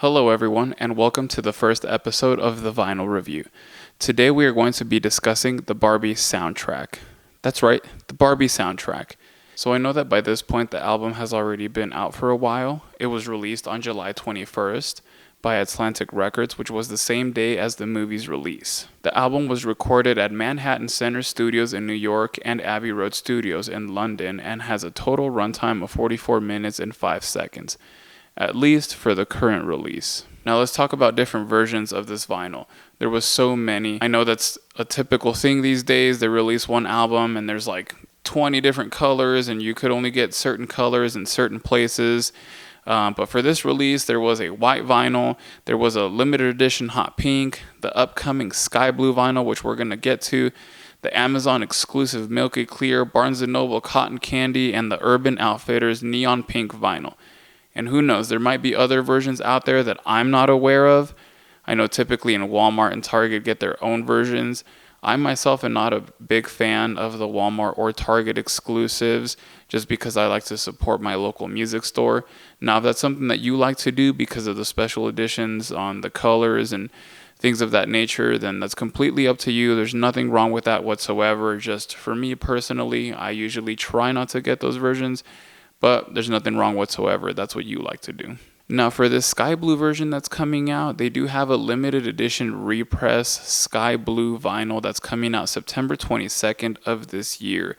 Hello, everyone, and welcome to the first episode of the Vinyl Review. Today, we are going to be discussing the Barbie soundtrack. That's right, the Barbie soundtrack. So, I know that by this point, the album has already been out for a while. It was released on July 21st by Atlantic Records, which was the same day as the movie's release. The album was recorded at Manhattan Center Studios in New York and Abbey Road Studios in London and has a total runtime of 44 minutes and 5 seconds, at least for the current release. Now let's talk about different versions of this vinyl. There was so many. I know that's a typical thing these days. They release one album and there's like 20 different colors and you could only get certain colors in certain places. But for this release, there was a white vinyl, there was a limited edition hot pink, the upcoming sky blue vinyl, which we're going to get to, the Amazon exclusive milky clear, Barnes & Noble cotton candy, and the Urban Outfitters neon pink vinyl. And who knows, there might be other versions out there that I'm not aware of. I know typically in Walmart and Target get their own versions. I myself am not a big fan of the Walmart or Target exclusives just because I like to support my local music store. Now, if that's something that you like to do because of the special editions on the colors and things of that nature, then that's completely up to you. There's nothing wrong with that whatsoever. Just for me personally, I usually try not to get those versions, but there's nothing wrong whatsoever. That's what you like to do. Now, for this sky blue version that's coming out, they do have a limited edition repress sky blue vinyl that's coming out September 22nd of this year.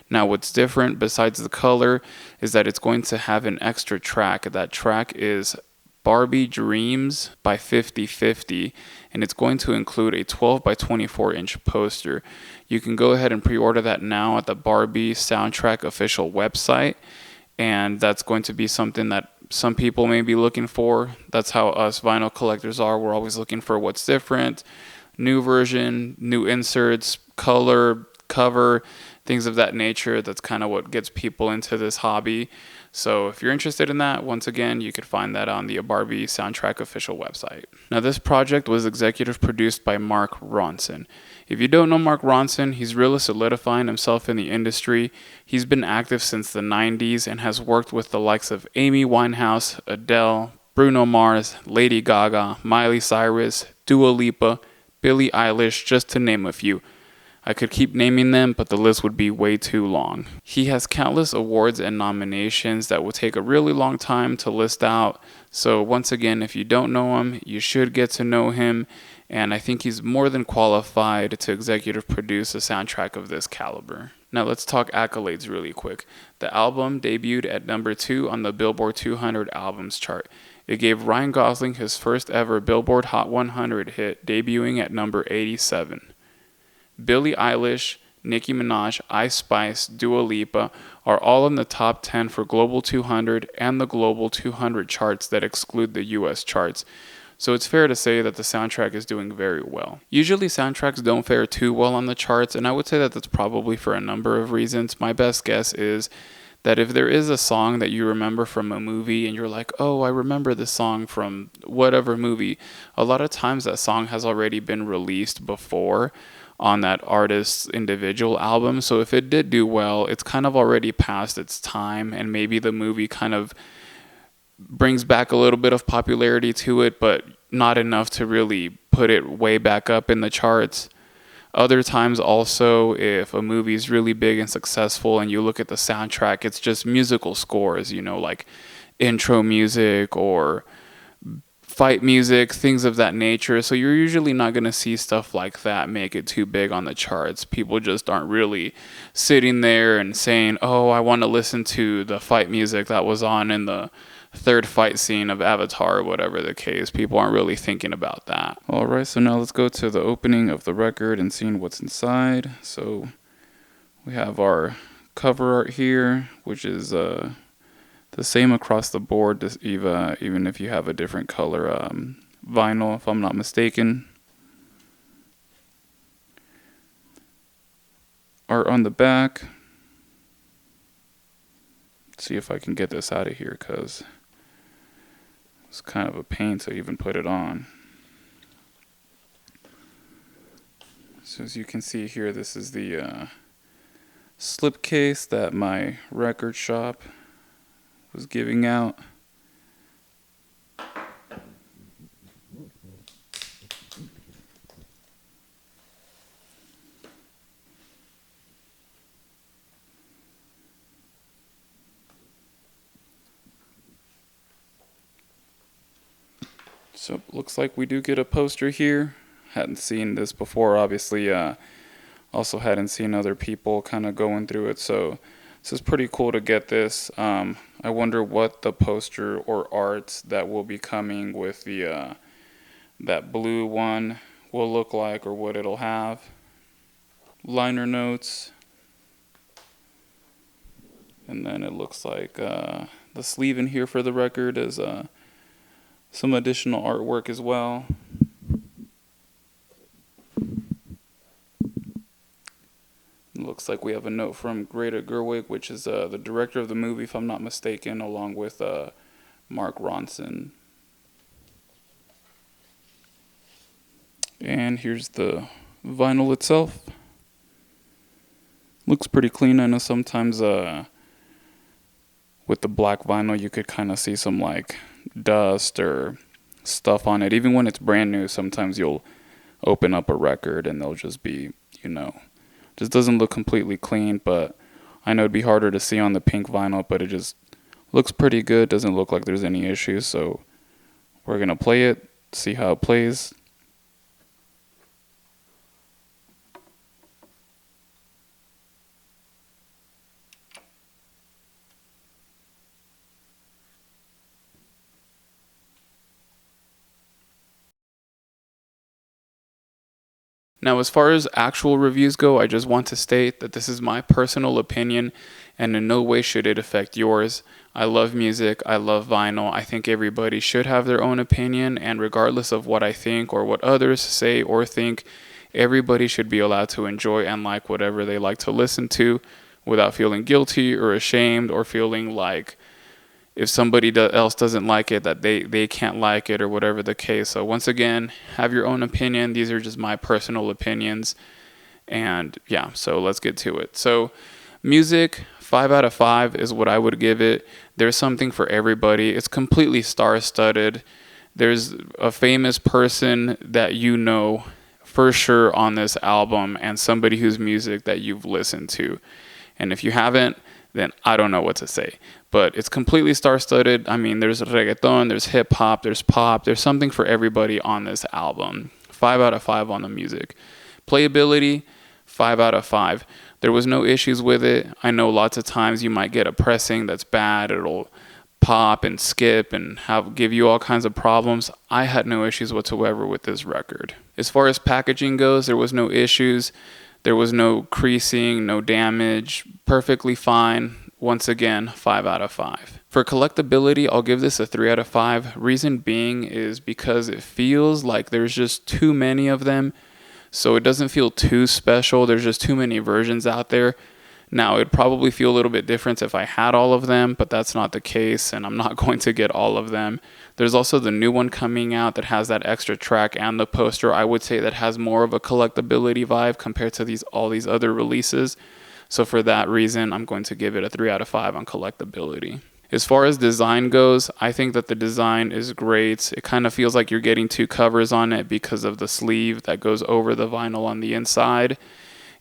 Now, what's different besides the color is that it's going to have an extra track. That track is Barbie Dreams by 50/50, and it's going to include a 12 by 24 inch poster. You can go ahead and pre-order that now at the Barbie soundtrack official website. And that's going to be something that some people may be looking for. That's how us vinyl collectors are. We're always looking for what's different, new version, new inserts, color, cover, things of that nature. That's kind of what gets people into this hobby. So if you're interested in that, once again, you could find that on the Barbie soundtrack official website. Now, this project was executive produced by Mark Ronson. If you don't know Mark Ronson, he's really solidifying himself in the industry. He's been active since the 90s and has worked with the likes of Amy Winehouse, Adele, Bruno Mars, Lady Gaga, Miley Cyrus, Dua Lipa, Billie Eilish, just to name a few. I could keep naming them, but the list would be way too long. He has countless awards and nominations that will take a really long time to list out. So once again, if you don't know him, you should get to know him. And I think he's more than qualified to executive produce a soundtrack of this caliber. Now let's talk accolades really quick. The album debuted at number 2 on the Billboard 200 albums chart. It gave Ryan Gosling his first ever Billboard Hot 100 hit, debuting at number 87. Billie Eilish, Nicki Minaj, Ice Spice, Dua Lipa are all in the top 10 for Global 200 and the Global 200 charts that exclude the US charts. So it's fair to say that the soundtrack is doing very well. Usually soundtracks don't fare too well on the charts, and I would say that that's probably for a number of reasons. My best guess is that if there is a song that you remember from a movie and you're like, oh, I remember this song from whatever movie, a lot of times that song has already been released before on that artist's individual album. So if it did do well, it's kind of already past its time, and maybe the movie kind of brings back a little bit of popularity to it, but not enough to really put it way back up in the charts. Other times also, if a movie is really big and successful and you look at the soundtrack, it's just musical scores, like intro music or fight music, things of that nature. So you're usually not going to see stuff like that make it too big on the charts. People just aren't really sitting there and saying, oh, I want to listen to the fight music that was on in the third fight scene of Avatar, or whatever the case. People aren't really thinking about that. All right, so now let's go to the opening of the record and seeing what's inside. So we have our cover art here, which is the same across the board, even if you have a different color vinyl, if I'm not mistaken. Art on the back. Let's see if I can get this out of here, because it's kind of a pain to even put it on. So as you can see here, this is the slipcase that my record shop was giving out. So looks like we do get a poster here. Hadn't seen this before, obviously. Also hadn't seen other people kind of going through it, so this is pretty cool to get this. I wonder what the poster or art that will be coming with the that blue one will look like, or what it'll have. Liner notes, and then it looks like the sleeve in here for the record is some additional artwork as well. It looks like we have a note from Greta Gerwig, which is the director of the movie, if I'm not mistaken, along with Mark Ronson. And here's the vinyl itself. Looks pretty clean. I know sometimes with the black vinyl you could kind of see some like dust or stuff on it. Even when it's brand new, sometimes you'll open up a record and they'll just be, just doesn't look completely clean. But I know it'd be harder to see on the pink vinyl, but it just looks pretty good. Doesn't look like there's any issues. So we're gonna play it, see how it plays. Now, as far as actual reviews go, I just want to state that this is my personal opinion, and in no way should it affect yours. I love music, I love vinyl. I think everybody should have their own opinion, and regardless of what I think or what others say or think, everybody should be allowed to enjoy and like whatever they like to listen to without feeling guilty or ashamed or feeling like if somebody else doesn't like it, that they can't like it or whatever the case. So once again, have your own opinion. These are just my personal opinions. And yeah, so let's get to it. So music, 5 out of 5 is what I would give it. There's something for everybody. It's completely star-studded. There's a famous person that you know for sure on this album, and somebody whose music that you've listened to. And if you haven't, then I don't know what to say. But it's completely star-studded. I mean, there's reggaeton, there's hip-hop, there's pop. There's something for everybody on this album. 5 out of 5 on the music. Playability, 5 out of 5. There was no issues with it. I know lots of times you might get a pressing that's bad. It'll pop and skip and give you all kinds of problems. I had no issues whatsoever with this record. As far as packaging goes, there was no issues. There was no creasing, no damage, perfectly fine. Once again, 5 out of 5. For collectability, I'll give this a 3 out of 5. Reason being is because it feels like there's just too many of them, so it doesn't feel too special. There's just too many versions out there. Now, it'd probably feel a little bit different if I had all of them, but that's not the case, and I'm not going to get all of them. There's also the new one coming out that has that extra track and the poster. I would say that has more of a collectability vibe compared to all these other releases. So for that reason, I'm going to give it a 3 out of 5 on collectability. As far as design goes, I think that the design is great. It kind of feels like you're getting 2 covers on it because of the sleeve that goes over the vinyl on the inside.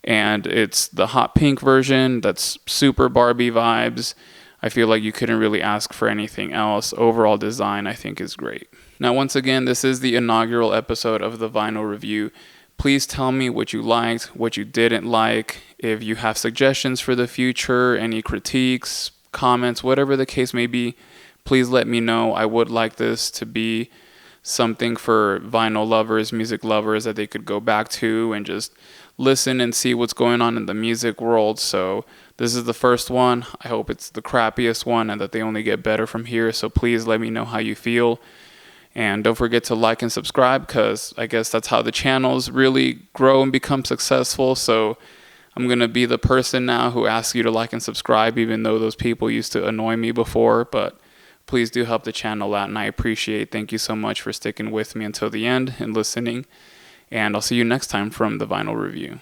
And it's the hot pink version that's super Barbie vibes. I feel like you couldn't really ask for anything else. Overall design, I think, is great. Now, once again, this is the inaugural episode of the Vinyl Review. Please tell me what you liked, what you didn't like. If you have suggestions for the future, any critiques, comments, whatever the case may be, please let me know. I would like this to be something for vinyl lovers, music lovers, that they could go back to and just listen and see what's going on in the music world. So this is the first one. I hope it's the crappiest one and that they only get better from here. So please let me know how you feel. And don't forget to like and subscribe, because I guess that's how the channels really grow and become successful. So I'm going to be the person now who asks you to like and subscribe, even though those people used to annoy me before. But please do help the channel out, and I appreciate it. Thank you so much for sticking with me until the end and listening. And I'll see you next time from the Vinyl Review.